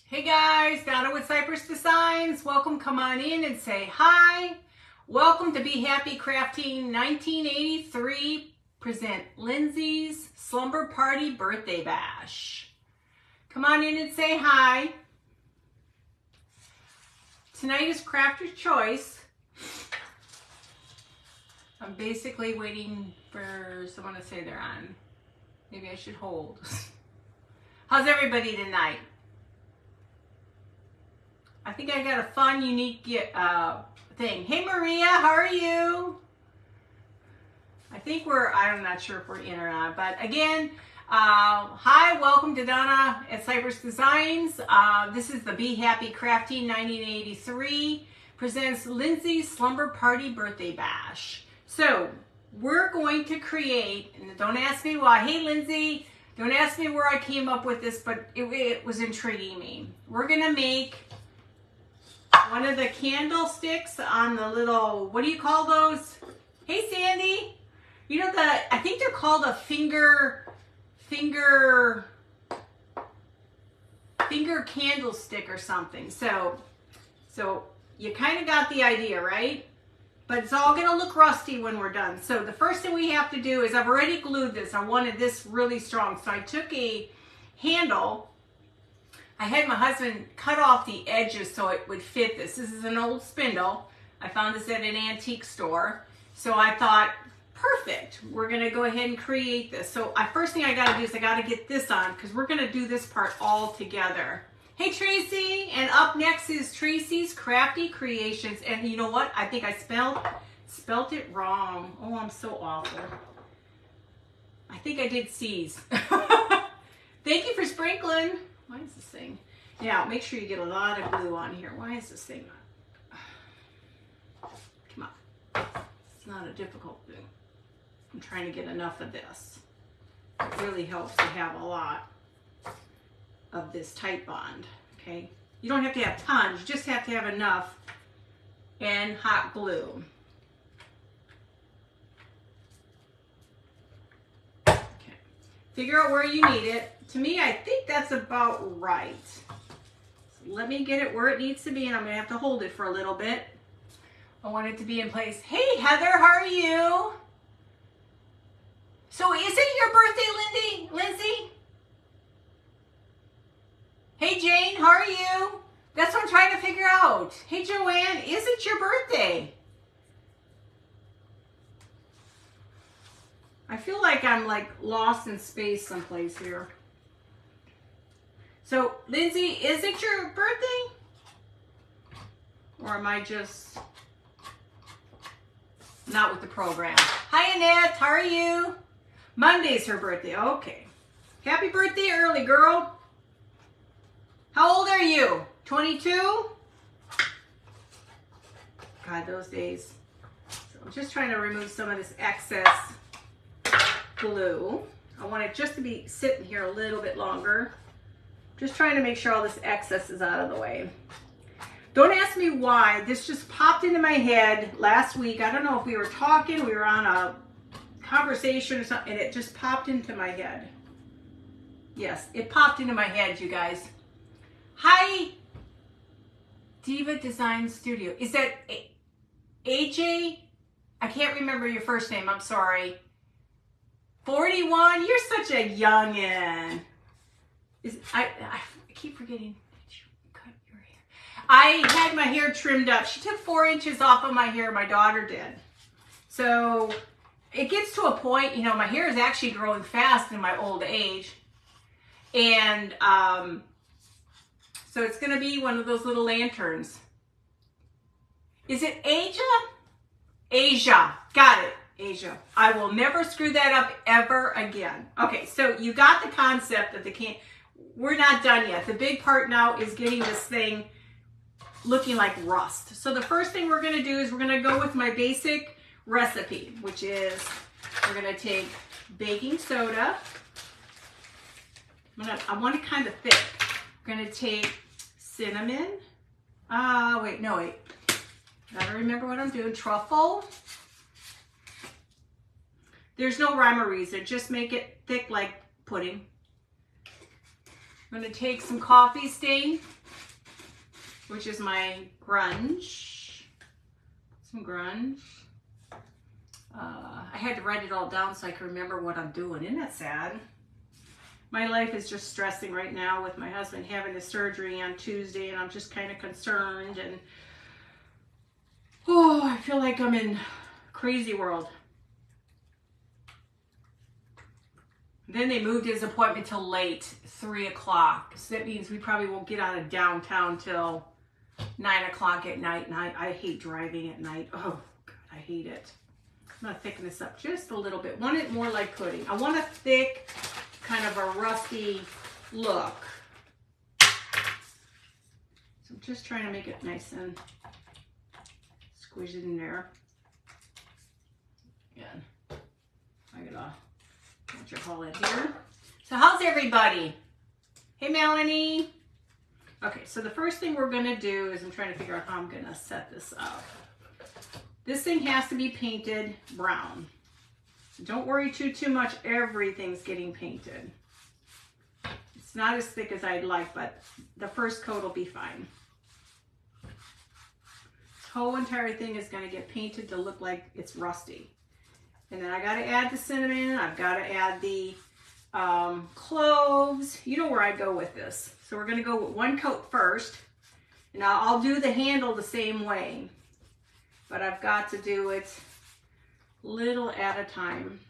Hey guys, Donna with Cypress Designs. Welcome, come on in and say hi. Welcome to Be Happy Crafting 1983 present Lindsay's Slumber Party Birthday Bash. Come on in and say hi. Tonight is Crafter's Choice. I'm basically waiting for someone to say they're on. Maybe I should hold. How's everybody tonight? I think I got a fun, unique thing. Hey Maria, how are you? I think I'm not sure if we're in or not, but again, hi, welcome to Donna at Cypress Designs. This is the Be Happy Crafting 1983 presents Lindsay's Slumber Party Birthday Bash. So we're going to create, and don't ask me why. Hey Lindsay, don't ask me where I came up with this, but it was intriguing me. We're gonna make one of the candlesticks on the little, what do you call those? Hey Sandy, you know I think they're called a finger candlestick or something. So you kind of got the idea, right? But it's all gonna look rusty when we're done. So the first thing we have to do is, I've already glued this. I wanted this really strong. So I took a handle. I had my husband cut off the edges so it would fit this. This is an old spindle. I found this at an antique store. So I thought, perfect. We're gonna go ahead and create this. So first thing I gotta do is I gotta get this on because we're gonna do this part all together. Hey Tracy, and up next is Tracy's Crafty Creations. And you know what? I think I spelled it wrong. Oh, I'm so awful. I think I did C's. Thank you for sprinkling. Why is this thing? Now, make sure you get a lot of glue on here. Why is this thing not? Come on. It's not a difficult thing. I'm trying to get enough of this. It really helps to have a lot of this tight bond, okay? You don't have to have tons, you just have to have enough and hot glue. Okay. Figure out where you need it. To me, I think that's about right. So let me get it where it needs to be, and I'm gonna have to hold it for a little bit. I want it to be in place. Hey Heather, how are you? So is it your birthday, Lindsay? Hey Jane, how are you? That's what I'm trying to figure out. Hey Joanne, is it your birthday? I feel like I'm like lost in space someplace here. So, Lindsay, is it your birthday? Or am I just not with the program? Hi, Annette. How are you? Monday's her birthday. Okay. Happy birthday early, girl. How old are you? 22? God, those days. So I'm just trying to remove some of this excess glue. I want it just to be sitting here a little bit longer. Just trying to make sure all this excess is out of the way. Don't ask me why. This just popped into my head last week. I don't know if we were talking, we were on a conversation or something, and it just popped into my head. Yes, it popped into my head, you guys. Hi, Diva Design Studio. Is that AJ? I can't remember your first name, I'm sorry. 41? You're such a youngin'. I keep forgetting. Did you cut your hair? I had my hair trimmed up. She took 4 inches off of my hair. My daughter did. So it gets to a point, you know, my hair is actually growing fast in my old age. And so it's going to be one of those little lanterns. Is it Asia? Asia. Got it. Asia. I will never screw that up ever again. Okay, so you got the concept of the can. We're not done yet. The big part now is getting this thing looking like rust. So the first thing we're gonna do is we're gonna go with my basic recipe, which is we're gonna take baking soda. I want it kind of thick. We're gonna take cinnamon. Wait. Gotta remember what I'm doing. Truffle. There's no rhyme or reason. Just make it thick like pudding. I'm going to take some coffee stain, which is my grunge. Some grunge. I had to write it all down so I can remember what I'm doing. Isn't that sad? My life is just stressing right now with my husband having his surgery on Tuesday, and I'm just kind of concerned, and oh, I feel like I'm in crazy world. Then they moved his appointment till late, 3 o'clock. So that means we probably won't get out of downtown till 9 o'clock at night. And I hate driving at night. Oh, God, I hate it. I'm going to thicken this up just a little bit. Want it more like pudding. I want a thick, kind of a rusty look. So I'm just trying to make it nice and squish it in there. Again, I gotta put your hole in here. So how's everybody? Hey, Melanie. Okay, so the first thing we're gonna do is I'm trying to figure out how I'm gonna set this up. This thing has to be painted brown. Don't worry too much. Everything's getting painted. It's not as thick as I'd like, but the first coat will be fine. This whole entire thing is gonna get painted to look like it's rusty. And then I got to add the cinnamon. I've got to add the cloves. You know where I go with this. So we're going to go with one coat first. And I'll do the handle the same way. But I've got to do it little at a time.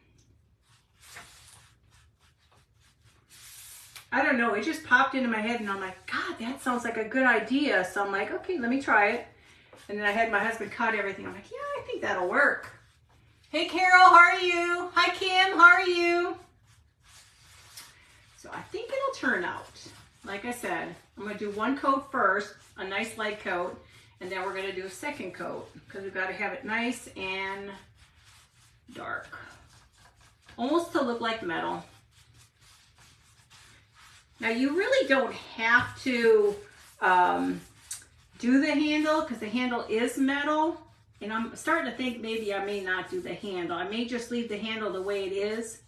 I don't know. It just popped into my head and I'm like, God, that sounds like a good idea. So I'm like, okay, let me try it. And then I had my husband cut everything. I'm like, yeah, I think that'll work. Hey Carol, how are you? Hi Kim, how are you? So I think it'll turn out. Like I said, I'm going to do one coat first, a nice light coat, and then we're going to do a second coat because we've got to have it nice and dark. Almost to look like metal. Now you really don't have to do the handle because the handle is metal. And I'm starting to think maybe I may not do the handle. I may just leave the handle the way it is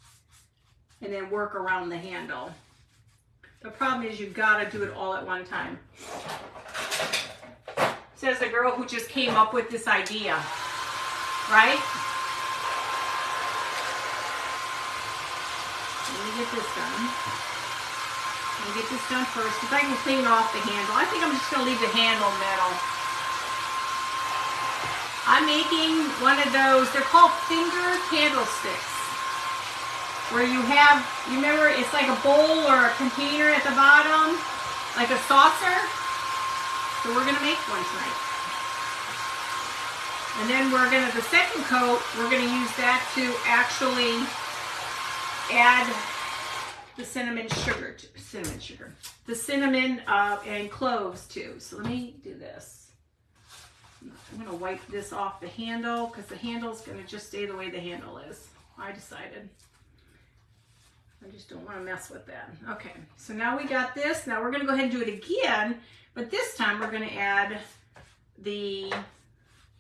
and then work around the handle. The problem is you've got to do it all at one time. Says the girl who just came up with this idea, right? Let me get this done. Let me get this done first because I can clean off the handle. I think I'm just going to leave the handle metal. I'm making one of those, they're called finger candlesticks, where you have, you remember, it's like a bowl or a container at the bottom, like a saucer. So we're going to make one tonight. And then we're going to, the second coat, we're going to use that to actually add the cinnamon and cloves too. So let me do this. I'm going to wipe this off the handle because the handle is going to just stay the way the handle is. I decided. I just don't want to mess with that. Okay, so now we got this. Now we're going to go ahead and do it again, but this time we're going to add the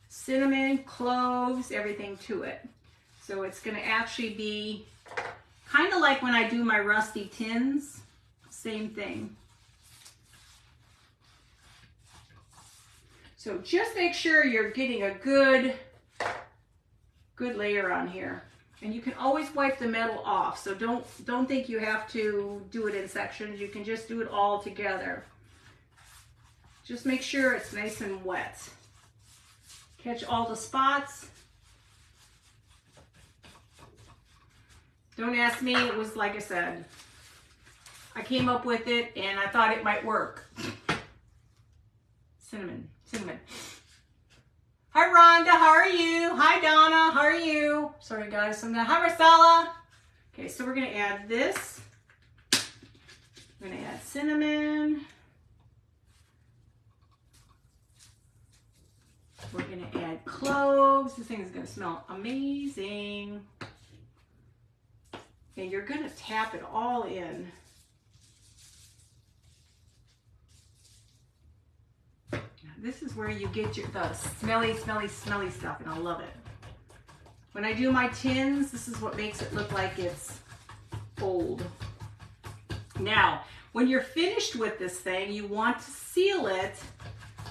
cinnamon, cloves, everything to it. So it's going to actually be kind of like when I do my rusty tins. Same thing. So just make sure you're getting a good layer on here. And you can always wipe the metal off. So don't think you have to do it in sections. You can just do it all together. Just make sure it's nice and wet. Catch all the spots. Don't ask me, it was like I said. I came up with it and I thought it might work. Cinnamon. Hi Rhonda, how are you? Hi Donna, how are you? Sorry guys, hi Marcella. Okay, so we're gonna add this. We're gonna add cinnamon. We're gonna add cloves. This thing is gonna smell amazing. And you're gonna tap it all in. This is where you get the smelly stuff, and I love it. When I do my tins, this is what makes it look like it's old. Now, When you're finished with this thing, you want to seal it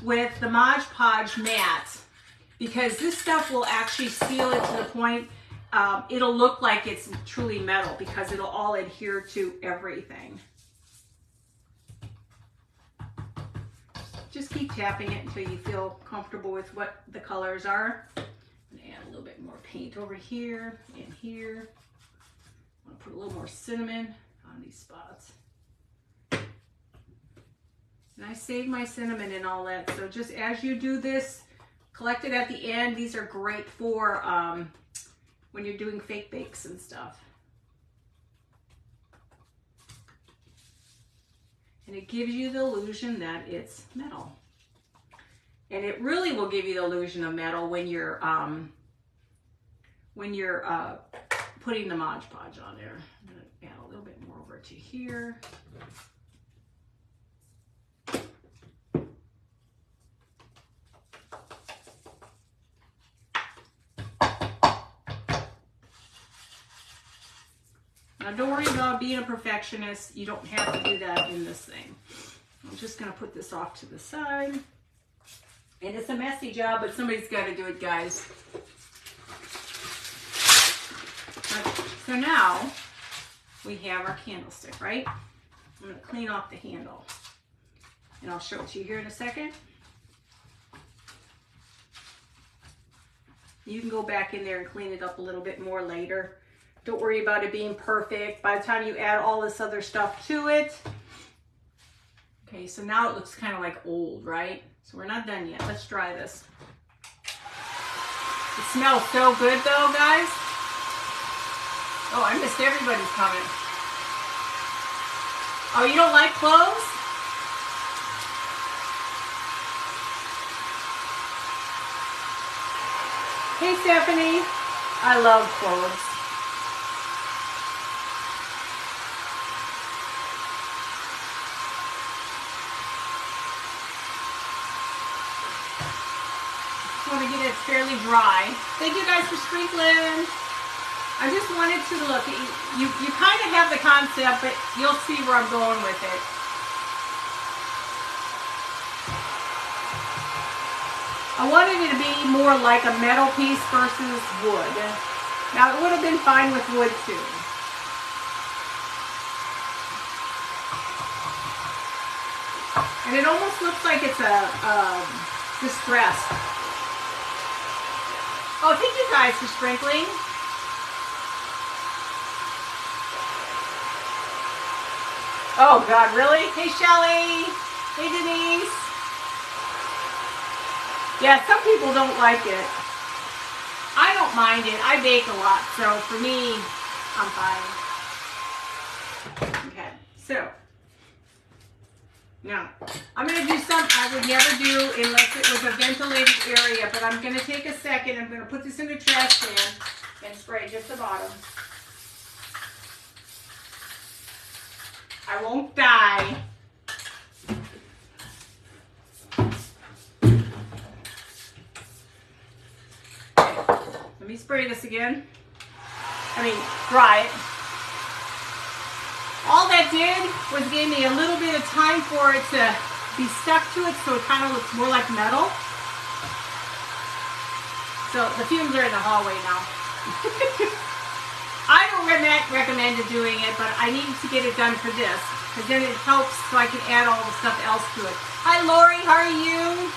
with the Mod Podge mat, because this stuff will actually seal it to the point it'll look like it's truly metal, because it'll all adhere to everything. Just keep tapping it until you feel comfortable with what the colors are. And add a little bit more paint over here and here. I'm gonna put a little more cinnamon on these spots. And I saved my cinnamon and all that, so just as you do this, collect it at the end. These are great for when you're doing fake bakes and stuff. And it gives you the illusion that it's metal. And it really will give you the illusion of metal when you're putting the Mod Podge on there. I'm going to add a little bit more over to here. Now don't worry about being a perfectionist. You don't have to do that in this thing. I'm just going to put this off to the side. And it's a messy job, but somebody's got to do it, guys. So now we have our candlestick, right? I'm going to clean off the handle. And I'll show it to you here in a second. You can go back in there and clean it up a little bit more later. Don't worry about it being perfect by the time you add all this other stuff to it. Okay, so now it looks kind of like old, right? So we're not done yet. Let's try this. It smells so good though, guys. Oh, I missed everybody's comment. Oh, you don't like cloves? Hey, Stephanie. I love cloves. Want to get it fairly dry. Thank you guys for sprinkling. I just wanted to look. You kind of have the concept, but you'll see where I'm going with it. I wanted it to be more like a metal piece versus wood. Now it would have been fine with wood too. And it almost looks like it's a distressed. Oh, thank you guys for sprinkling. Oh God, really? Hey Shelly. Hey Denise. Yeah, some people don't like it. I don't mind it. I bake a lot, so for me, I'm fine. Okay, so now I'm going to do something I would never do unless it was a ventilated area, but I'm going to take a second. I'm going to put this in the trash can and spray just the bottom. I won't die. Let me spray this again. Dry it. All that did was give me a little bit of time for it to be stuck to it, so it kind of looks more like metal. So the fumes are in the hallway now. I don't recommend doing it, but I needed to get it done for this, because then it helps so I can add all the stuff else to it. Hi Lori, how are you?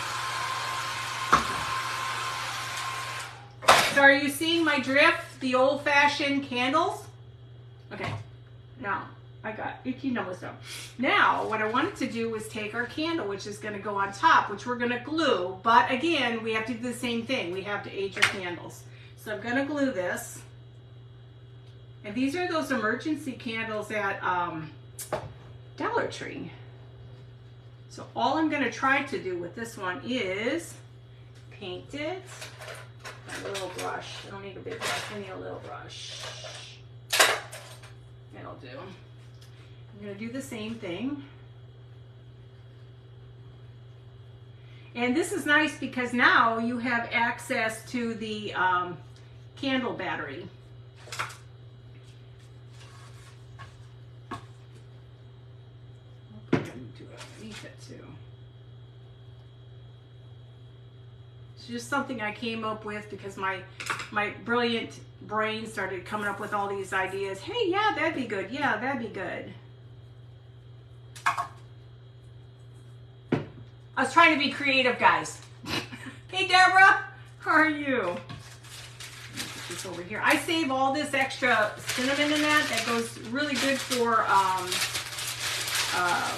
So are you seeing my drift? The old-fashioned candles? Okay, now I got icky nose though. Now what I wanted to do was take our candle, which is going to go on top, which we're going to glue. But again, we have to do the same thing. We have to age our candles. So I'm going to glue this. And these are those emergency candles at Dollar Tree. So all I'm going to try to do with this one is paint it. A little brush. I don't need a big brush. I need a little brush. That'll do. I'm going to do the same thing. And this is nice because now you have access to the candle battery. underneath it too. It's just something I came up with because my brilliant brain started coming up with all these ideas. Hey, yeah, that'd be good. Yeah, that'd be good. I was trying to be creative, guys. Hey, Deborah, how are you? Put this over here. I save all this extra cinnamon in that. That goes really good for,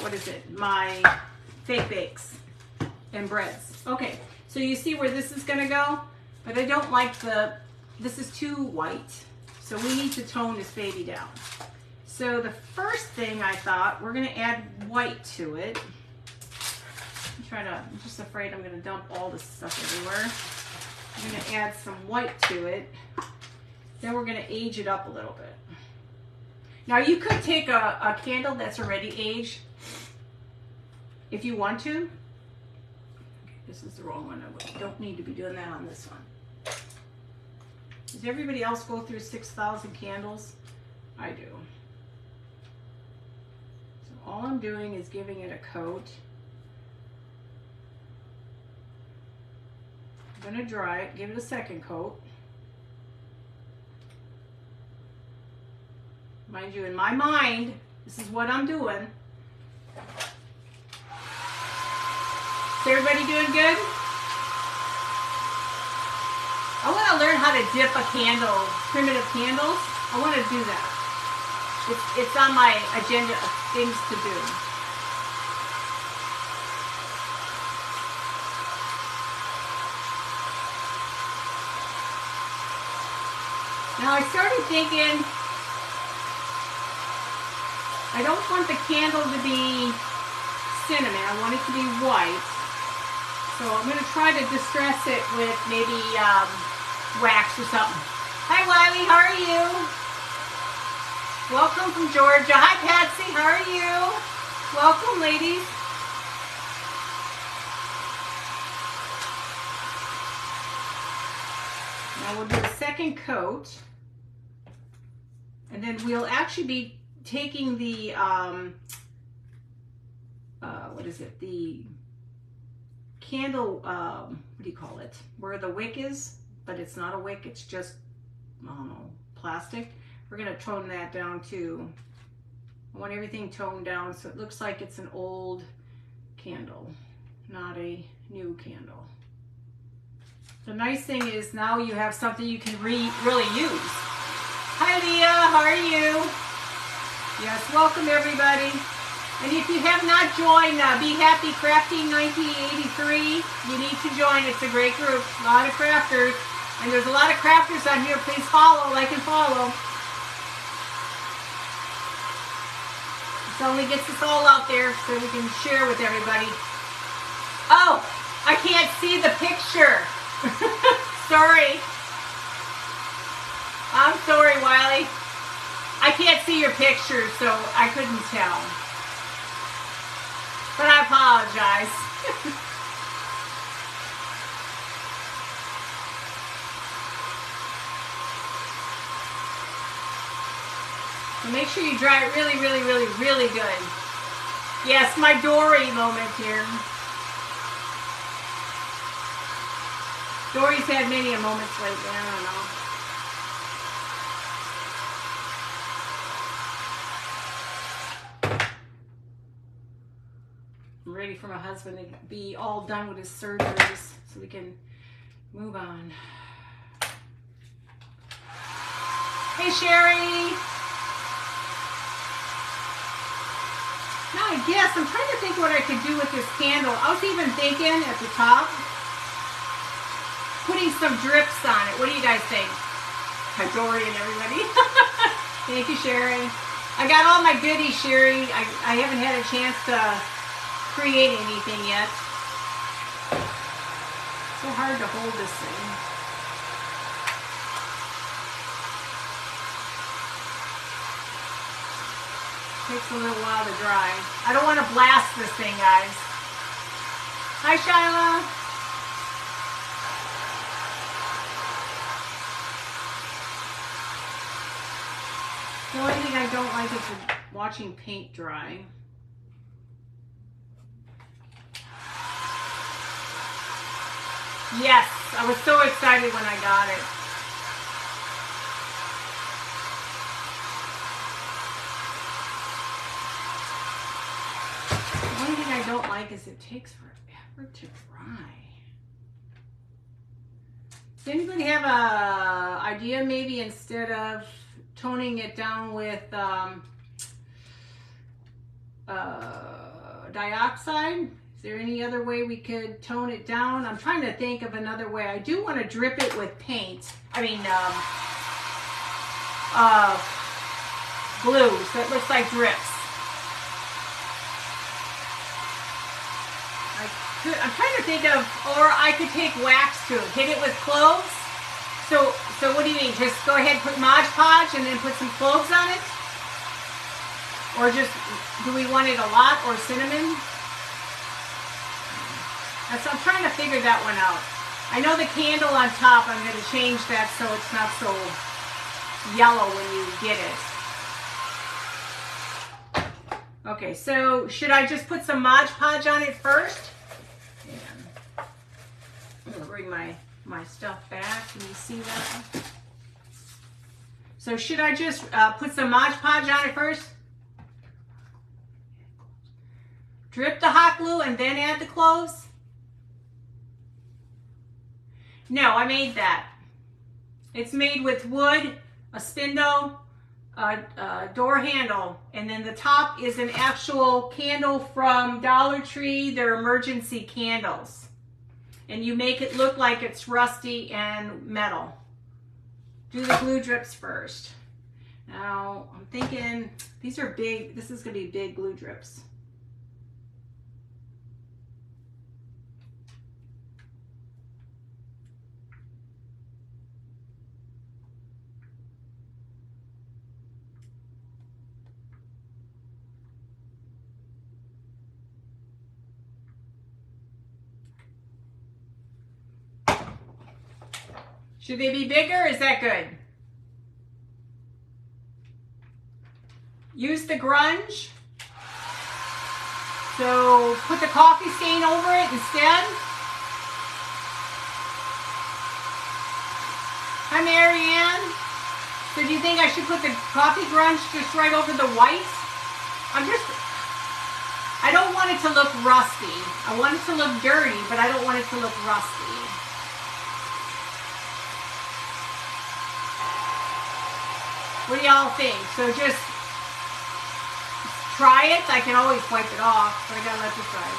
what is it? My fake bakes and breads. Okay, so you see where this is gonna go? But I don't like this is too white. So we need to tone this baby down. So the first thing I thought, we're gonna add white to it. I'm just afraid I'm going to dump all this stuff everywhere. I'm going to add some white to it. Then we're going to age it up a little bit. Now you could take a candle that's already aged if you want to. Okay, this is the wrong one. I don't need to be doing that on this one. Does everybody else go through 6,000 candles? I do. So all I'm doing is giving it a coat. I'm going to dry it, give it a second coat. Mind you, in my mind, this is what I'm doing. Is everybody doing good? I want to learn how to dip a candle, primitive candles. I want to do that. It's on my agenda of things to do. Now I started thinking, I don't want the candle to be cinnamon, I want it to be white. So I'm going to try to distress it with maybe wax or something. Hi Wiley, how are you? Welcome from Georgia. Hi Patsy, how are you? Welcome ladies. Now we'll do a second coat. And then we'll actually be taking the, what is it? The candle, what do you call it? Where the wick is, but it's not a wick, it's just, I don't know, plastic. We're gonna tone that down too. I want everything toned down so it looks like it's an old candle, not a new candle. The nice thing is now you have something you can really use. Hi Leah, how are you? Yes, welcome everybody. And if you have not joined Be Happy Crafting 1983, you need to join. It's a great group, a lot of crafters. And there's a lot of crafters on here. Please follow, like and follow. This only gets us all out there so we can share with everybody. Oh, I can't see the picture. Sorry. I'm sorry, Wiley. I can't see your picture, so I couldn't tell. But I apologize. So make sure you dry it really, really, really, really good. Yes, my Dory moment here. Dory's had many a moments lately, I don't know. I'm ready for my husband to be all done with his surgeries so we can move on. Hey Sherry! Now I guess, I'm trying to think what I could do with this candle. I was even thinking at the top, putting some drips on it. What do you guys think? Hi Dory and everybody. Thank you Sherry. I got all my goodies Sherry. I haven't had a chance to create anything yet. So hard to hold this thing. Takes a little while to dry. I don't want to blast this thing, guys. Hi Shyla. The only thing I don't like is watching paint dry. Yes, I was so excited when I got it. The only thing I don't like is it takes forever to dry. Does anybody have a idea maybe instead of toning it down with dioxide? Is there any other way we could tone it down? I'm trying to think of another way. I do want to drip it with paint. I mean, glue, so it looks like drips. I'm trying to think of, or I could take wax too, hit it with cloves. So what do you mean? Just go ahead and put Mod Podge and then put some cloves on it? Or just, do we want it a lot, or cinnamon? So I'm trying to figure that one out. I know the candle on top, I'm going to change that so it's not so yellow when you get it. Okay, so should I just put some Mod Podge on it first? I'm going to bring my stuff back. Can you see that? So should I just put some Mod Podge on it first? Drip the hot glue and then add the cloves? No, I made that. It's made with wood, a spindle, a door handle, and then the top is an actual candle from Dollar Tree. They're emergency candles. And you make it look like it's rusty and metal. Do the glue drips first. Now, I'm thinking, these are big, this is gonna be big glue drips. Should they be bigger? Is that good? Use the grunge. So put the coffee stain over it instead. Hi, Marianne. So do you think I should put the coffee grunge just right over the white? I don't want it to look rusty. I want it to look dirty, but I don't want it to look rusty. What do y'all think? So just try it. I can always wipe it off, but I gotta let this dry.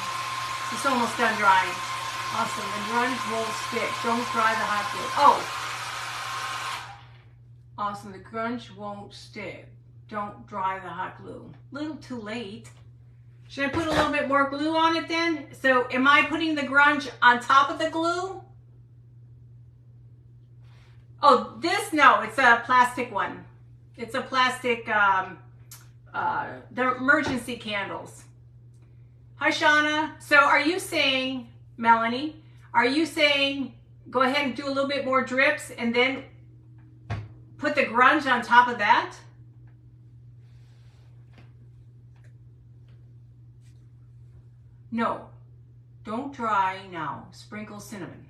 It's almost done drying. Awesome. The grunge won't stick. Don't dry the hot glue. Oh. Awesome. The grunge won't stick. Don't dry the hot glue. A little too late. Should I put a little bit more glue on it then? So am I putting the grunge on top of the glue? Oh, this, no, it's a plastic one. It's a plastic, the emergency candles. Hi, Shauna. So are you saying, Melanie, are you saying go ahead and do a little bit more drips and then put the grunge on top of that? No, don't dry now. Sprinkle cinnamon.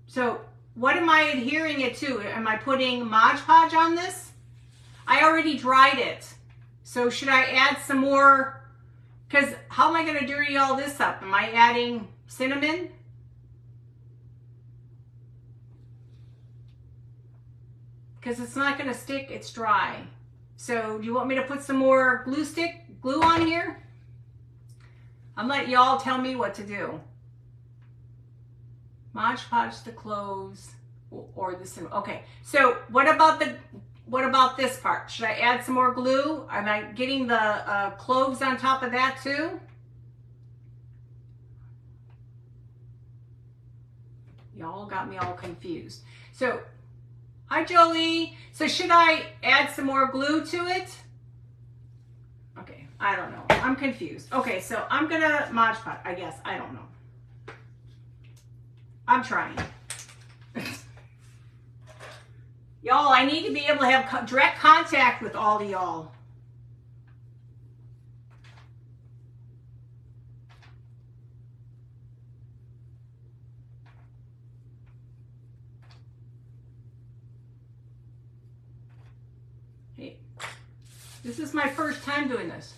So what am I adhering it to? Am I putting Mod Podge on this? I already dried it. So should I add some more? Because how am I going to dirty all this up? Am I adding cinnamon? Because it's not going to stick, it's dry. So do you want me to put some more glue on here? I'm letting y'all tell me what to do. Mod Podge the cloves or the cinnamon. Okay, so what about this part? Should I add some more glue? Am I getting the cloves on top of that too? Y'all got me all confused. So, hi Jolie. So should I add some more glue to it? Okay, I don't know. I'm confused. Okay, so I'm gonna Mod Podge, I guess. I don't know. I'm trying. Y'all, I need to be able to have direct contact with all of y'all. This is my first time doing this.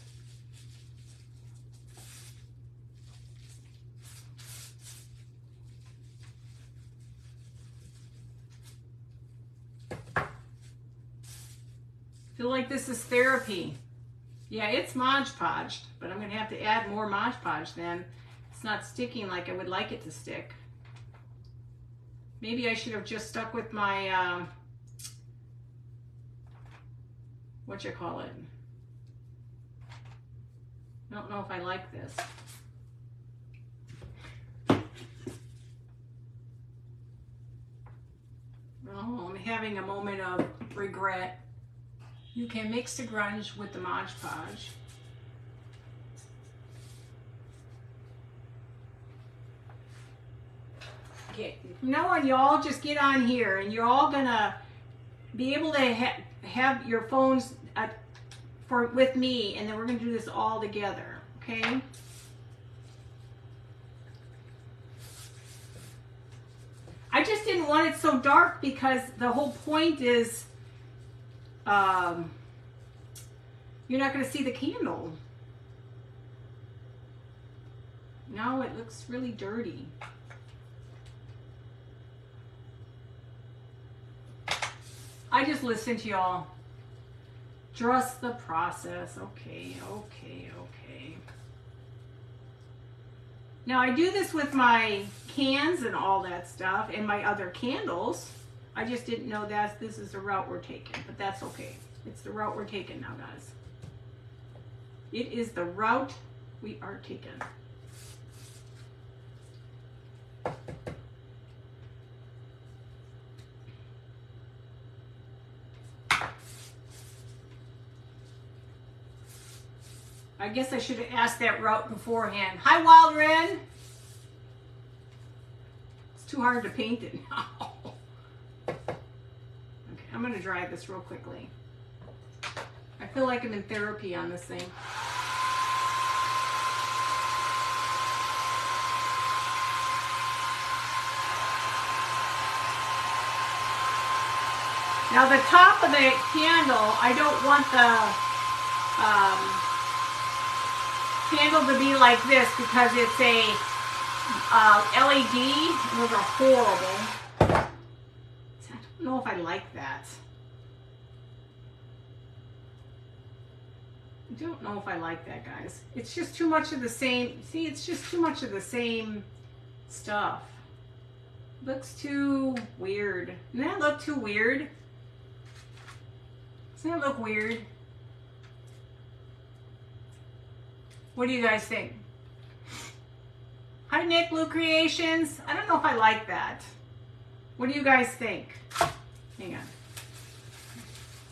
Feel like this is therapy. Yeah, it's Mod Podged, but I'm going to have to add more Mod Podge then. It's not sticking like I would like it to stick. Maybe I should have just stuck with my, what you call it? I don't know if I like this. Oh, I'm having a moment of regret. You can mix the grunge with the Mod Podge. Okay, from now on, you all just get on here and you're all gonna be able to have your phones with me, and then we're gonna do this all together, okay? I just didn't want it so dark because the whole point is you're not going to see the candle. Now it looks really dirty. I just listen to y'all. Trust the process. Okay, okay, okay. Now I do this with my cans and all that stuff and my other candles. I just didn't know that this is the route we're taking, but that's okay. It's the route we're taking now, guys. It is the route we are taking. I guess I should have asked that route beforehand. Hi, Wild Red. It's too hard to paint it now. Okay, I'm going to dry this real quickly. I feel like I'm in therapy on this thing. Now the top of the candle, I don't want the candle to be like this because it's a LED. Those are horrible. I don't know if I like that. I don't know if I like that, guys. It's just too much of the same. See, it's just too much of the same stuff. Looks too weird. Doesn't that look too weird? Doesn't that look weird? What do you guys think? Hi, Nick Blue Creations. I don't know if I like that. What do you guys think? Hang on.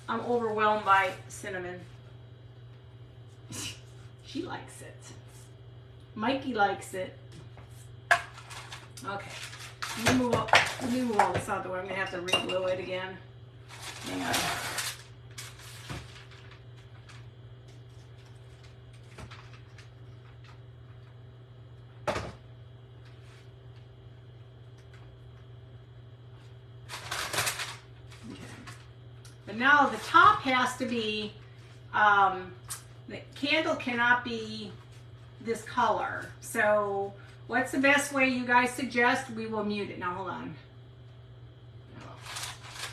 I'm overwhelmed by cinnamon. She likes it. Mikey likes it. Okay. Let me move all this out the way. I'm going to have to re-glue it again. Hang on. But now the top has to be, the candle cannot be this color. So what's the best way you guys suggest? We will mute it. Now hold on.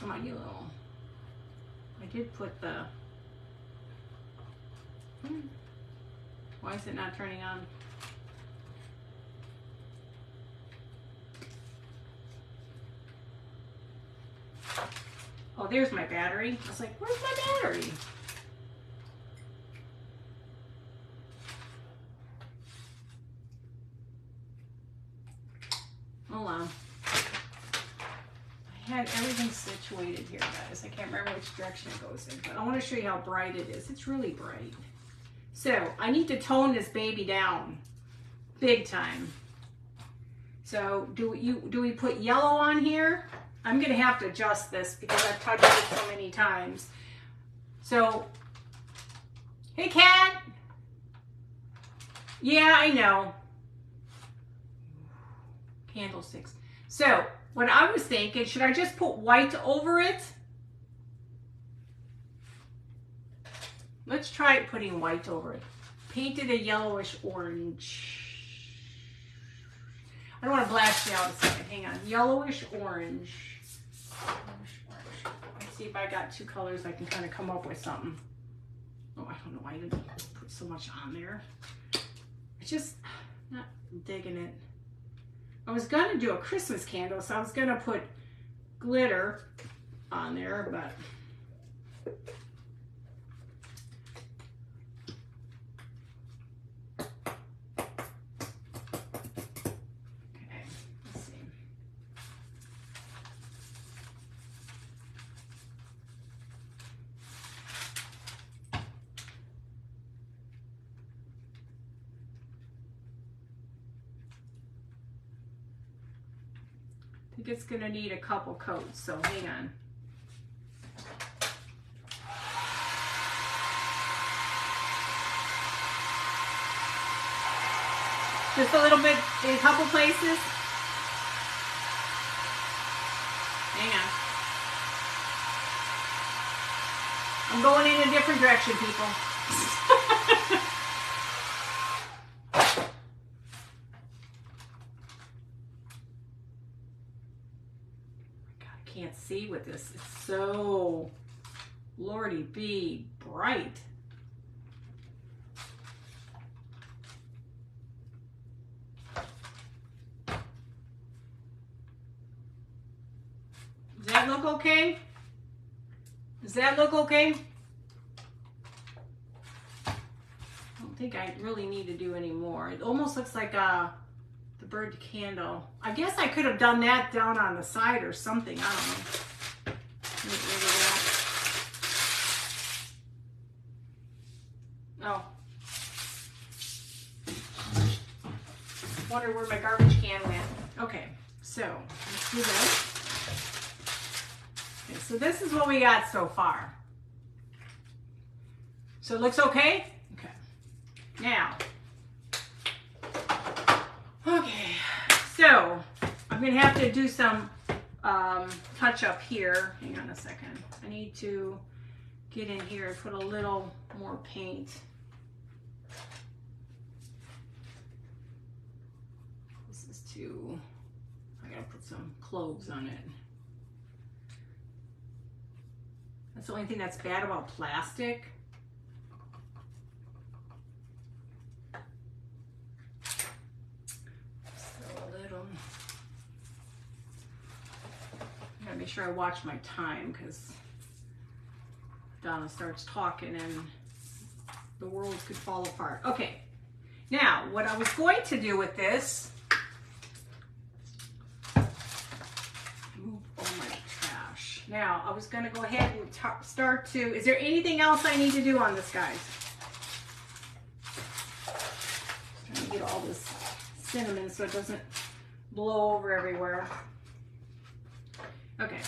Come on, you little. I did put the, why is it not turning on? Oh, there's my battery. I was like, where's my battery? Hold on. I had everything situated here, guys. I can't remember which direction it goes in, but I want to show you how bright it is. It's really bright. So I need to tone this baby down big time. So do we put yellow on here? I'm going to have to adjust this because I've touched it so many times. So, hey, cat. Yeah, I know. Candlesticks. So, what I was thinking, should I just put white over it? let's try putting white over it. Painted a yellowish orange. I don't want to blast you out a second. Hang on. Yellowish orange. Let's see if I got two colors I can kind of come up with something. Oh, I don't know why I didn't put so much on there. It's just not digging it. I was going to do a Christmas candle, so I was going to put glitter on there, but okay, let's see. I think it's going to need a couple coats, so hang on. Just a little bit in a couple places. Hang on. I'm going in a different direction, people. God, I can't see with this. It's so Lordy be bright. Does that look okay? Does that look okay? I don't think I really need to do any more. It almost looks like the bird candle. I guess I could have done that down on the side or something. I don't know. Get rid of that. Oh. Wonder where my garbage can went. Okay, so let's do this. Okay, so this is what we got so far. So it looks okay? Okay. Now, okay, so I'm gonna have to do some touch up here. Hang on a second. I need to get in here and put a little more paint. This is too, I gotta put some cloves on it. That's the only thing that's bad about plastic. So a little. I gotta make sure I watch my time because Donna starts talking and the world could fall apart. Okay, now what I was going to do with this, move all my trash. Now I was going to go ahead and start to, is there anything else I need to do on this, guys? I'm trying to get all this cinnamon so it doesn't blow over everywhere. Okay,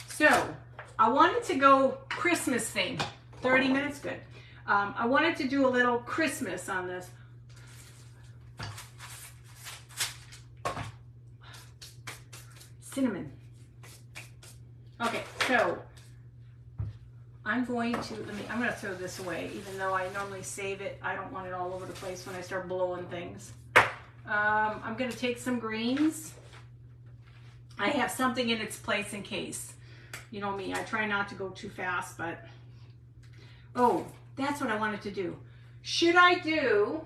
so I wanted to go Christmas theme. 30 minutes, good. I wanted to do a little Christmas on this. Cinnamon. Okay, so I'm going to, I'm going to throw this away, even though I normally save it. I don't want it all over the place when I start blowing things. I'm going to take some greens. I have something in its place in case. You know me, I try not to go too fast, but, oh, that's what I wanted to do. Should I do,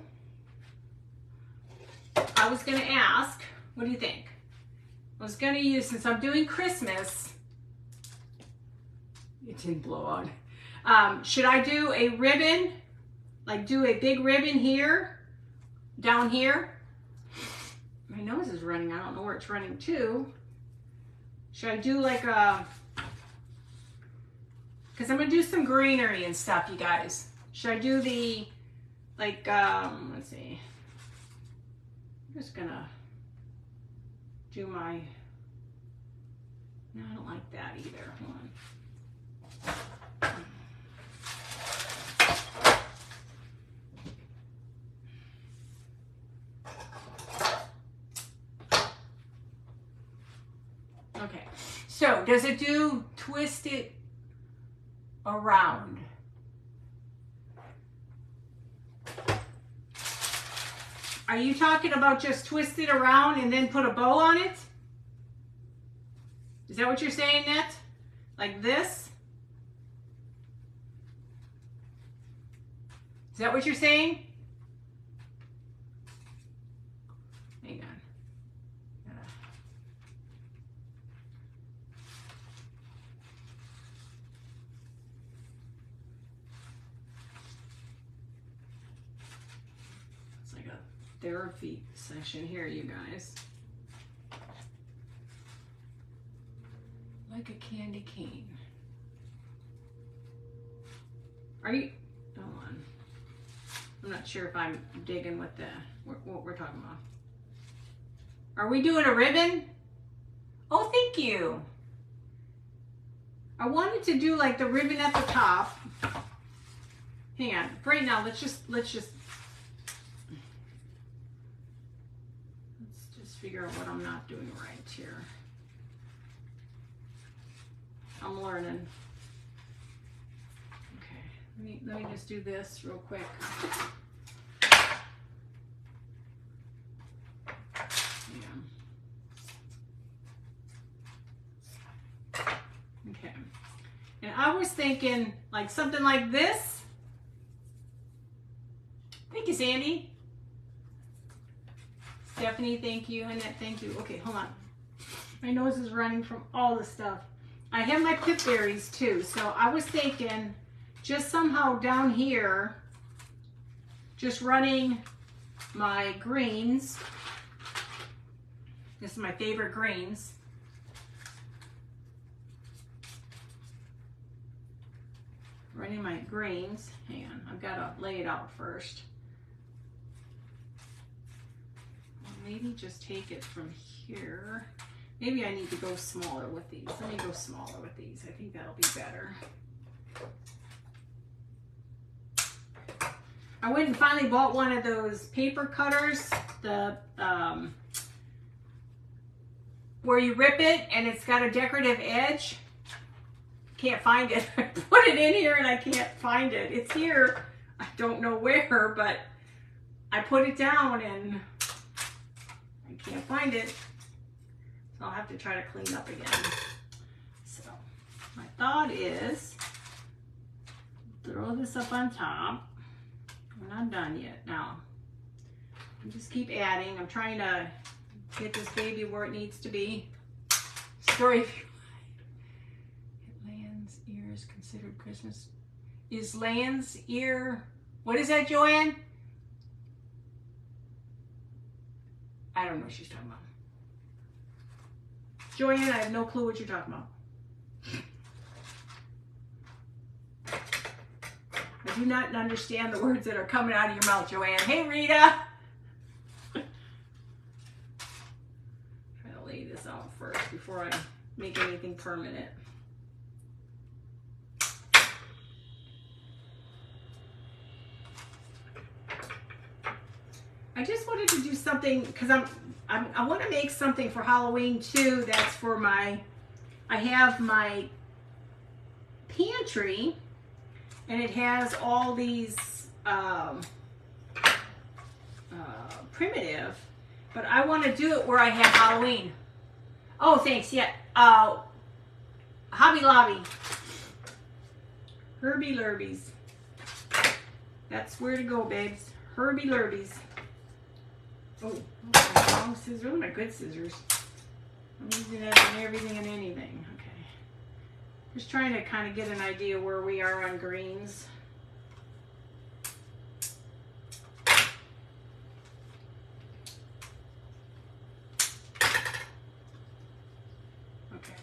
I was going to ask, what do you think? I was going to use, since I'm doing Christmas, it didn't blow out. Should I do a ribbon, like do a big ribbon here, down here? My nose is running, I don't know where it's running to. Should I do like a, because I'm going to do some greenery and stuff, you guys. Should I do the, like, let's see. I'm just going to do my, no, I don't like that either. Hold on. Okay, so does it do twist it around? Are you talking about just twist it around and then put a bow on it? Is that what you're saying, Net? Like this? Is that what you're saying? Hang on. It's like a therapy session here, you guys. Like a candy cane. Are you? Hold on. I'm not sure if I'm digging what we're talking about. Are we doing a ribbon? Oh, thank you. I wanted to do like the ribbon at the top. Hang on. Right now, let's just figure out what I'm not doing right here. I'm learning. Okay, let me just do this real quick. Okay, and I was thinking like something like this. Thank you, Sandy. Stephanie, thank you. Annette, thank you. Okay, hold on. My nose is running from all the stuff. I have my pip berries too, so I was thinking just somehow down here, just running my greens. This is my favorite greens. Running my greens. Hang on, I've got to lay it out first. Well, maybe just take it from here. Maybe I need to go smaller with these. Let me go smaller with these. I think that'll be better. I went and finally bought one of those paper cutters, the where you rip it and it's got a decorative edge. Can't find it. I put it in here and I can't find it. It's here. I don't know where, but I put it down and I can't find it. So I'll have to try to clean up again. So my thought is throw this up on top. We're not done yet. Now, just keep adding. I'm trying to get this baby where it needs to be. Story. Land's ear is considered Christmas. Is Land's ear? What is that, Joanne? I don't know what she's talking about. Joanne, I have no clue what you're talking about. I do not understand the words that are coming out of your mouth, Joanne. Hey, Rita. Try to lay this out first before I make anything permanent. I just wanted to do something because I want to make something for Halloween too. That's for I have my pantry and it has all these primitive, but I want to do it where I have Halloween. Oh, thanks. Yeah. Hobby Lobby. Herbie Lurbies. That's where to go, babes. Herbie Lurbies. Oh, long scissors. Those are my good scissors. I'm using that in everything and anything. Okay. Just trying to kind of get an idea where we are on greens. Okay.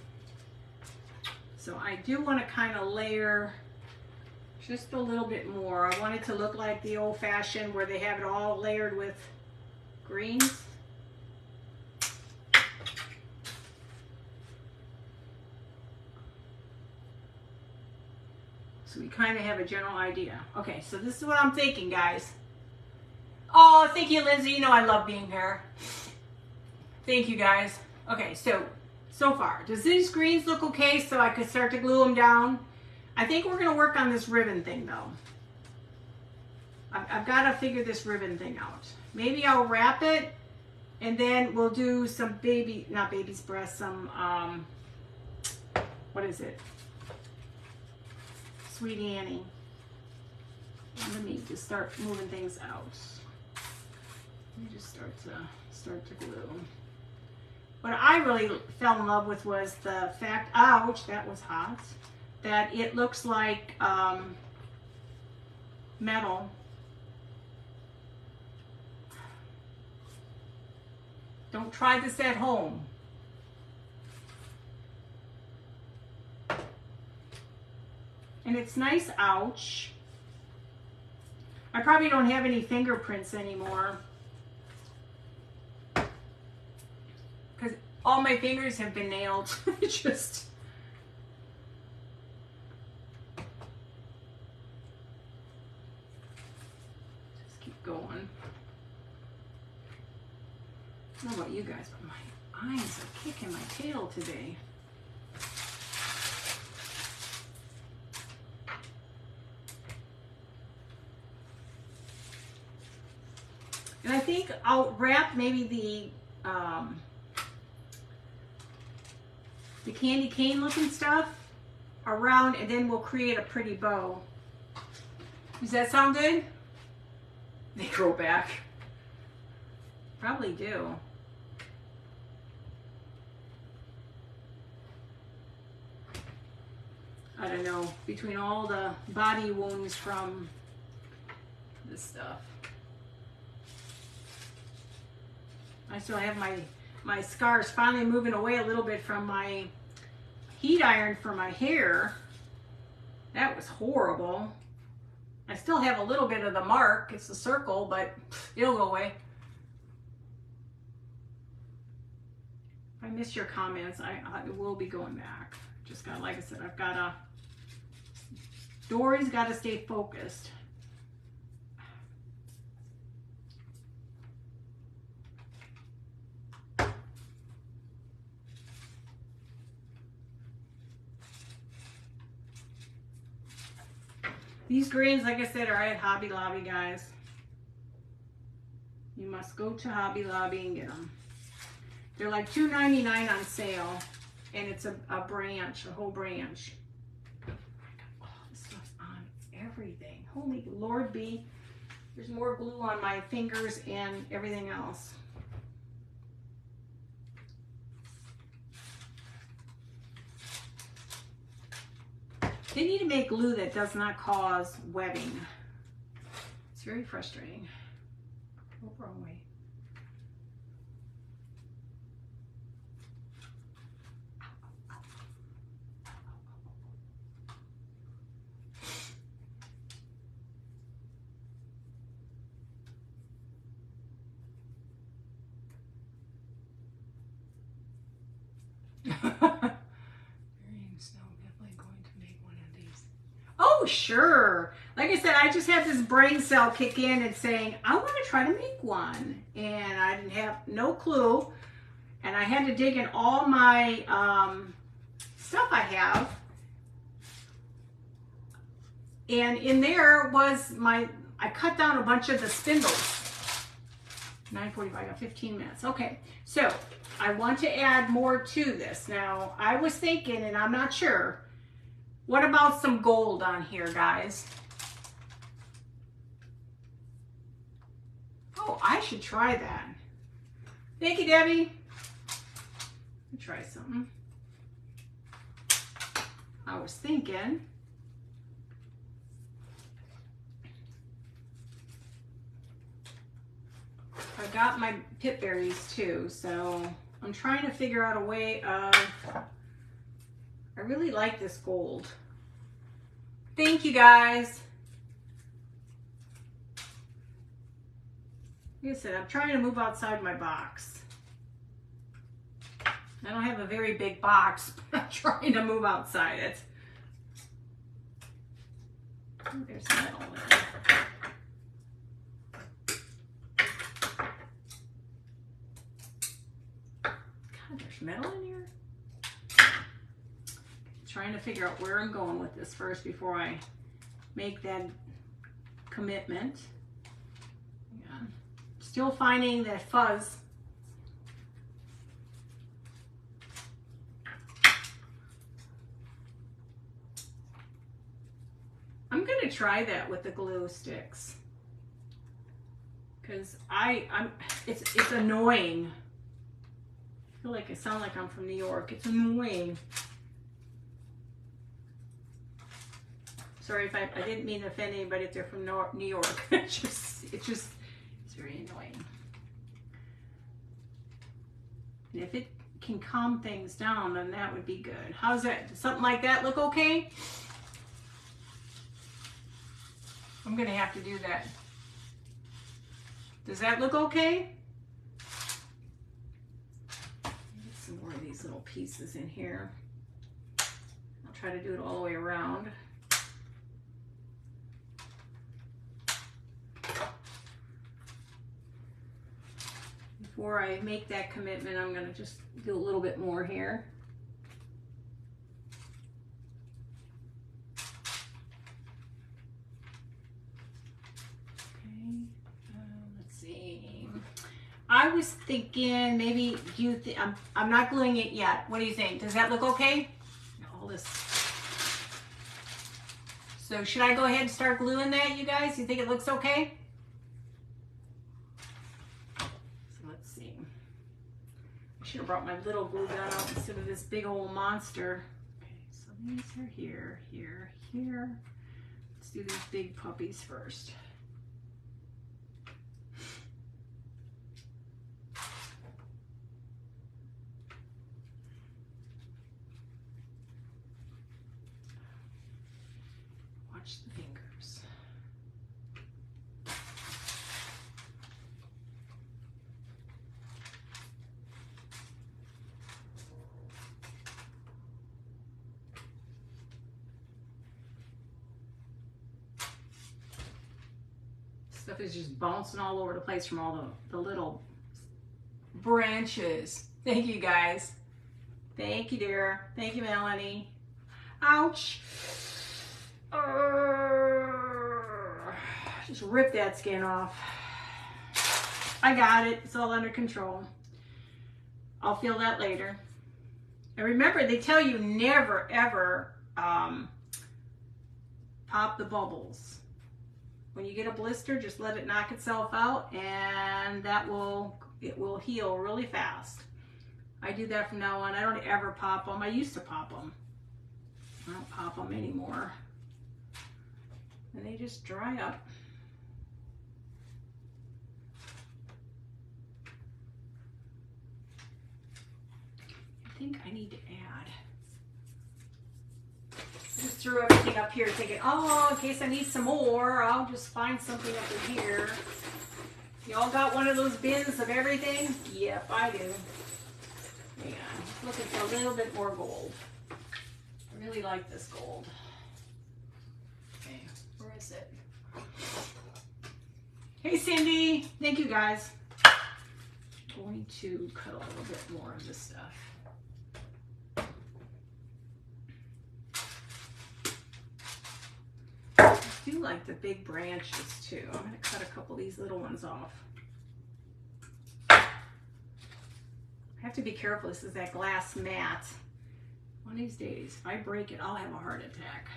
So I do want to kind of layer just a little bit more. I want it to look like the old-fashioned where they have it all layered with greens. So we kind of have a general idea. Okay, so this is what I'm thinking, guys. Oh, thank you, Lindsay. You know I love being here. Thank you, guys. Okay, so far, does these greens look okay so I could start to glue them down? I think we're going to work on this ribbon thing, though. I've got to figure this ribbon thing out. Maybe I'll wrap it and then we'll do some not baby's breath, some, what is it? Sweet Annie. Let me just start moving things out. Let me just start to glue. What I really fell in love with was the fact, ouch, that was hot, that it looks like metal. Don't try this at home. And it's nice, ouch. I probably don't have any fingerprints anymore, because all my fingers have been nailed. Just keep going. I don't know about you guys, but my eyes are kicking my tail today. And I think I'll wrap maybe the candy cane looking stuff around, and then we'll create a pretty bow. Does that sound good? They grow back. Probably do. I don't know, between all the body wounds from this stuff. I still have my scars finally moving away a little bit from my heat iron for my hair. That was horrible. I still have a little bit of the mark. It's the circle, but it'll go away. If I miss your comments, I will be going back. Just got, like I said, I've got to, Dory's got to stay focused. These greens, like I said, are at Hobby Lobby, guys. You must go to Hobby Lobby and get them. They're like $2.99 on sale, and it's a branch, a whole branch. I got all this stuff on everything. Holy Lord B. There's more glue on my fingers and everything else. They need to make glue that does not cause webbing. It's very frustrating. Oh, wrong way. Oh, sure. Like I said, I just had this brain cell kick in and saying, I want to try to make one. And I didn't have no clue. And I had to dig in all my stuff I have. And in there was I cut down a bunch of the spindles. 9:45, I got 15 minutes. Okay, so I want to add more to this. Now, I was thinking, and I'm not sure, what about some gold on here, guys? Oh, I should try that. Thank you, Debbie. Let me try something. I was thinking, I got my pip berries too, so I'm trying to figure out a way of, I really like this gold. Thank you, guys. Like I said, I'm trying to move outside my box. I don't have a very big box, but I'm trying to move outside it. Oh, there's metal there. God, there's metal in here. Trying to figure out where I'm going with this first before I make that commitment. Still finding that fuzz. I'm gonna try that with the glue sticks, because it's annoying. I feel like I sound like I'm from New York. It's annoying. Sorry if I didn't mean to offend anybody if they're from New York. It's very annoying. And if it can calm things down, then that would be good. How's that? Does something like that look okay? I'm gonna have to do that. Does that look okay? Get some more of these little pieces in here. I'll try to do it all the way around. Before I make that commitment, I'm gonna just do a little bit more here. I was thinking maybe I'm not gluing it yet. What do you think? Does that look okay? All this. So should I go ahead and start gluing that, you guys? You think it looks okay? So let's see. I should have brought my little glue gun out instead of this big old monster. Okay, so these are here, here, here. Let's do these big puppies first. Watch the fingers. Stuff is just bouncing all over the place from all the little branches. Thank you, guys. Thank you, dear. Thank you, Melanie. Ouch. Just rip that skin off. I got it. It's all under control. I'll feel that later. And remember, they tell you never, ever pop the bubbles. When you get a blister, just let it knock itself out, and it will heal really fast. I do that from now on. I don't ever pop them. I used to pop them. I don't pop them anymore. And they just dry up. I think I need to add. I just threw everything up here thinking, oh, in case I need some more, I'll just find something up in here. Y'all got one of those bins of everything? Yep, I do. Hang on, looking for a little bit more gold. I really like this gold. Okay, where is it? Hey Cindy, thank you guys. I'm going to cut a little bit more of this stuff. I do like the big branches too. I'm going to cut a couple of these little ones off. I have to be careful. This is that glass mat. One of these days, if I break it, I'll have a heart attack.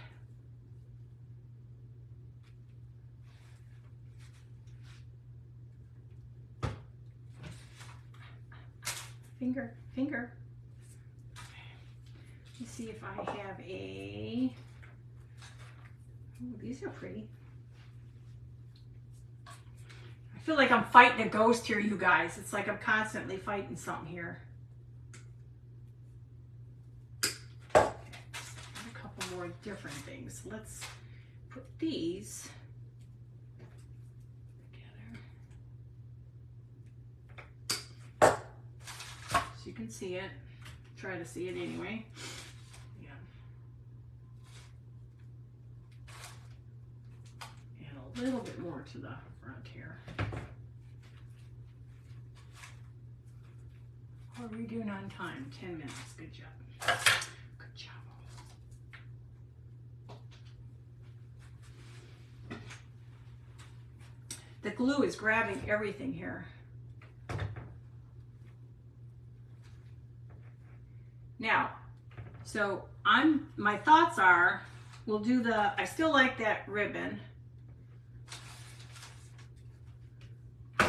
Finger. Okay. Let me see if I have a... Ooh, these are pretty. I feel like I'm fighting a ghost here, you guys. It's like I'm constantly fighting something here. Okay, a couple more different things. Let's put these together. So you can see it. Try to see it anyway. Yeah. And a little bit more to the front here. What are we doing on time? 10 minutes. Good job. Good job. the glue is grabbing everything here. Now, so my thoughts are, we'll do I still like that ribbon. I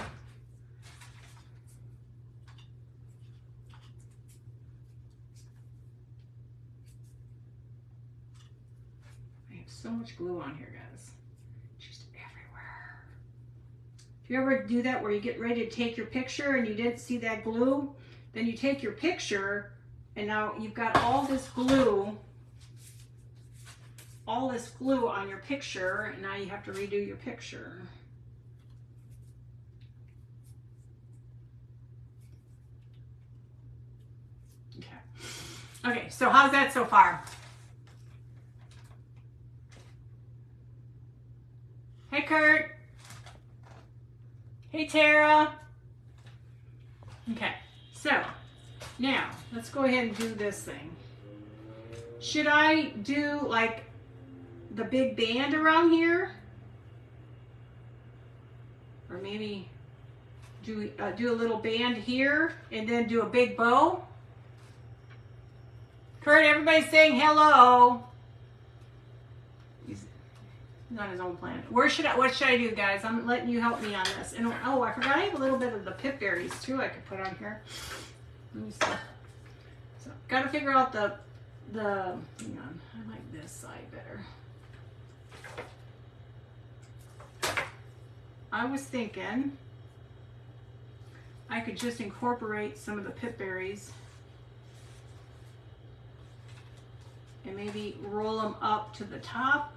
have so much glue on here, guys. Just everywhere. If you ever do that where you get ready to take your picture and you didn't see that glue, then you take your picture and now you've got all this glue on your picture, and now you have to redo your picture. Okay, so how's that so far? Hey, Kurt. Hey, Tara. Okay, so now let's go ahead and do this thing. Should I do like the big band around here? Or maybe do a little band here and then do a big bow? Kurt, everybody's saying hello. He's on his own planet. What should I do, guys? I'm letting you help me on this. And oh, I forgot I have a little bit of the pip berries too I could put on here. Let me see. So gotta figure out the hang on, I like this side better. I was thinking I could just incorporate some of the pip berries and maybe roll them up to the top.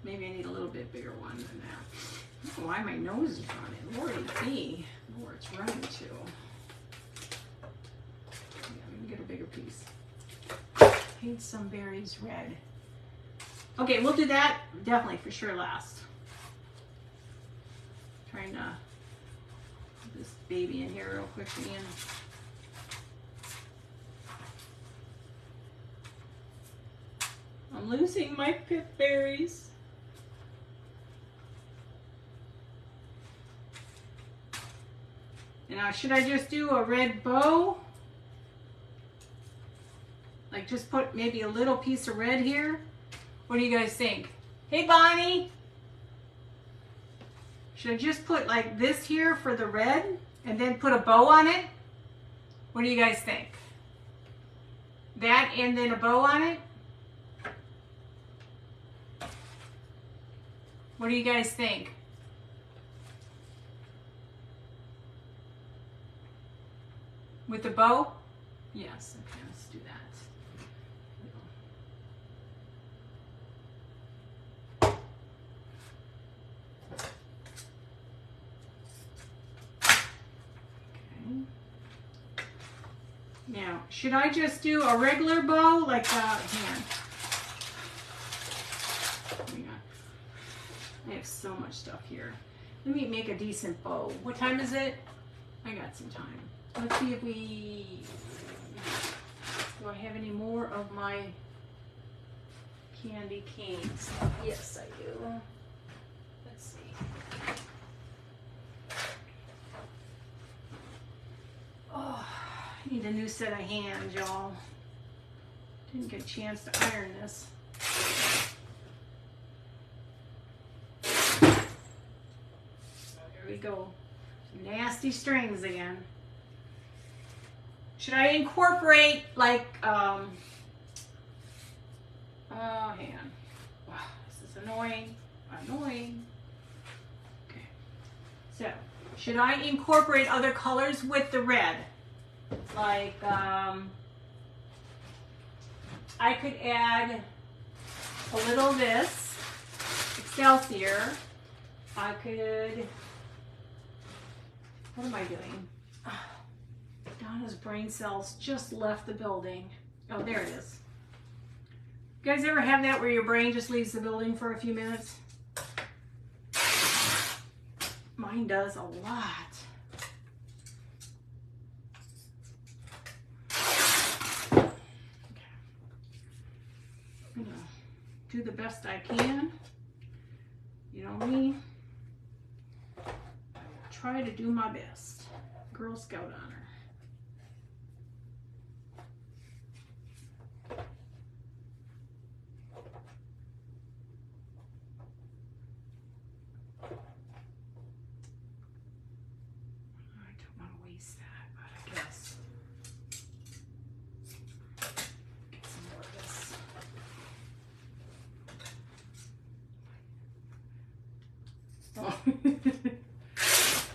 Maybe I need a little bit bigger one than that. Oh, why my nose is running? Lordy me. Where it's running to. Yeah, let me get a bigger piece. Paint some berries red. Okay, we'll do that definitely for sure last. Trying to put this baby in here real quickly. I'm losing my pip berries. And now, should I just do a red bow? Like just put maybe a little piece of red here? What do you guys think? Hey, Bonnie. Should I just put like this here for the red and then put a bow on it? What do you guys think? That and then a bow on it? What do you guys think? With the bow? Yes, okay, let's do that. Now, should I just do a regular bow like that? Hang on. I have so much stuff here. Let me make a decent bow. What time is it? I got some time. Let's see if do I have any more of my candy canes? Yes, I do. Let's see. Oh, I need a new set of hands, y'all. Didn't get a chance to iron this. There we go. Some nasty strings again. Should I incorporate like, hang on. Wow, this is annoying. Okay. So, should I incorporate other colors with the red? Like, I could add a little of this, Excelsior. I could, what am I doing? Donna's brain cells just left the building. Oh, there it is. You guys ever have that where your brain just leaves the building for a few minutes? Mine does a lot. Okay. I'm gonna do the best I can. You know me, I will try to do my best. Girl Scout honor.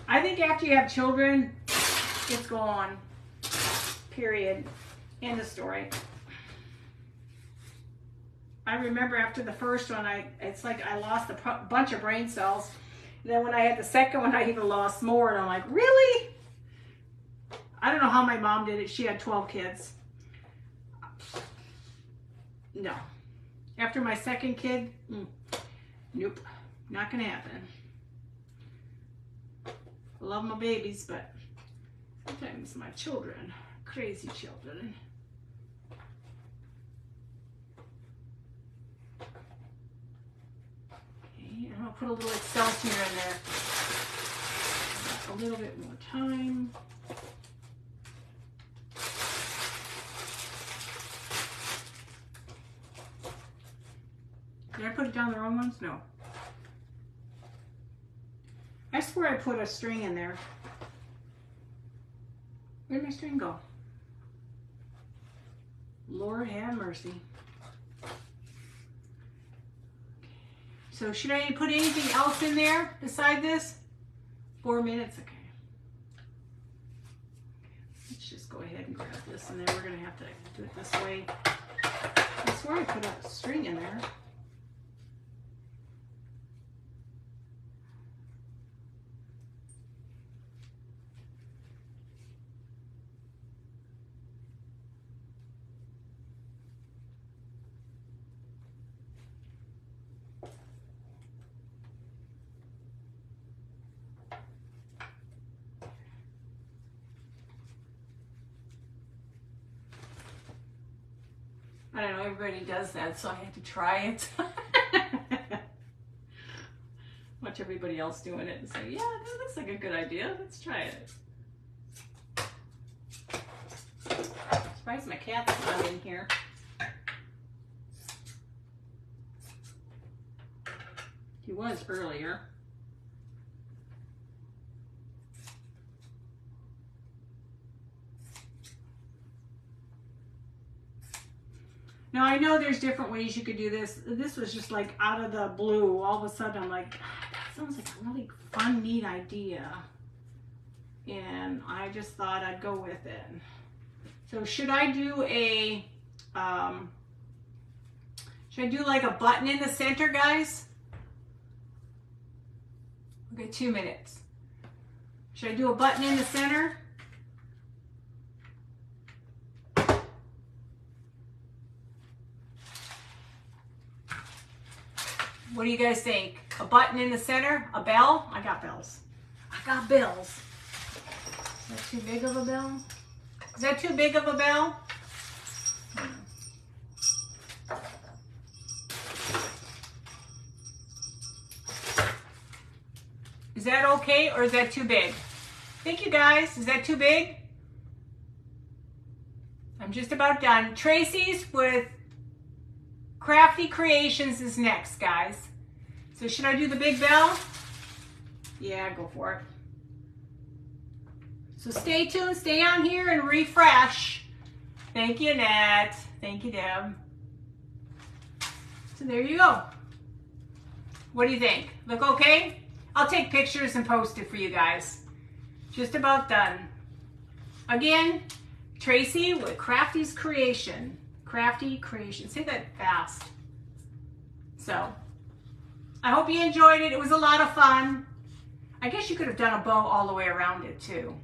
I think after you have children, it's gone. Period. End of story. I remember after the first one, it's like I lost a bunch of brain cells. And then when I had the second one, I even lost more. And I'm like, really? I don't know how my mom did it. She had 12 kids. No. After my second kid, nope. Not going to happen. I love my babies, but sometimes my children, crazy children. Okay, I'm going to put a little Excelsior in there. A little bit more time. Did I put it down the wrong ones? No. I swear I put a string in there. Where'd my string go? Lord have mercy. So should I put anything else in there beside this? 4 minutes, okay. Let's just go ahead and grab this, and then we're gonna have to do it this way. I swear I put a string in there. I don't know, everybody does that, so I had to try it. Watch everybody else doing it and say, yeah, that looks like a good idea. Let's try it. Surprised my cat's not in here. He was earlier. Now I know there's different ways you could do this. This was just like out of the blue. All of a sudden I'm like, that sounds like a really fun, neat idea. And I just thought I'd go with it. So should I do a, should I do like a button in the center, guys? Okay, 2 minutes. Should I do a button in the center? What do you guys think? A button in the center? A bell? I got bells. I got bells. Is that too big of a bell? Is that too big of a bell? Is that okay, or is that too big? Thank you, guys. Is that too big? I'm just about done. Tracy's with Crafty Creations is next, guys. So should I do the big bell? Yeah, go for it. So stay tuned, stay on here and refresh. Thank you, Annette. Thank you, Deb. So there you go. What do you think? Look okay? I'll take pictures and post it for you guys. Just about done. Again, Tracy with Crafty's Creation. Crafty Creation. Say that fast. So, I hope you enjoyed it. It was a lot of fun. I guess you could have done a bow all the way around it too.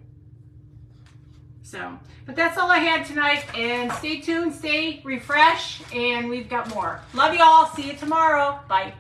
So, but that's all I had tonight. And stay tuned, stay refreshed, and we've got more. Love you all. See you tomorrow. Bye.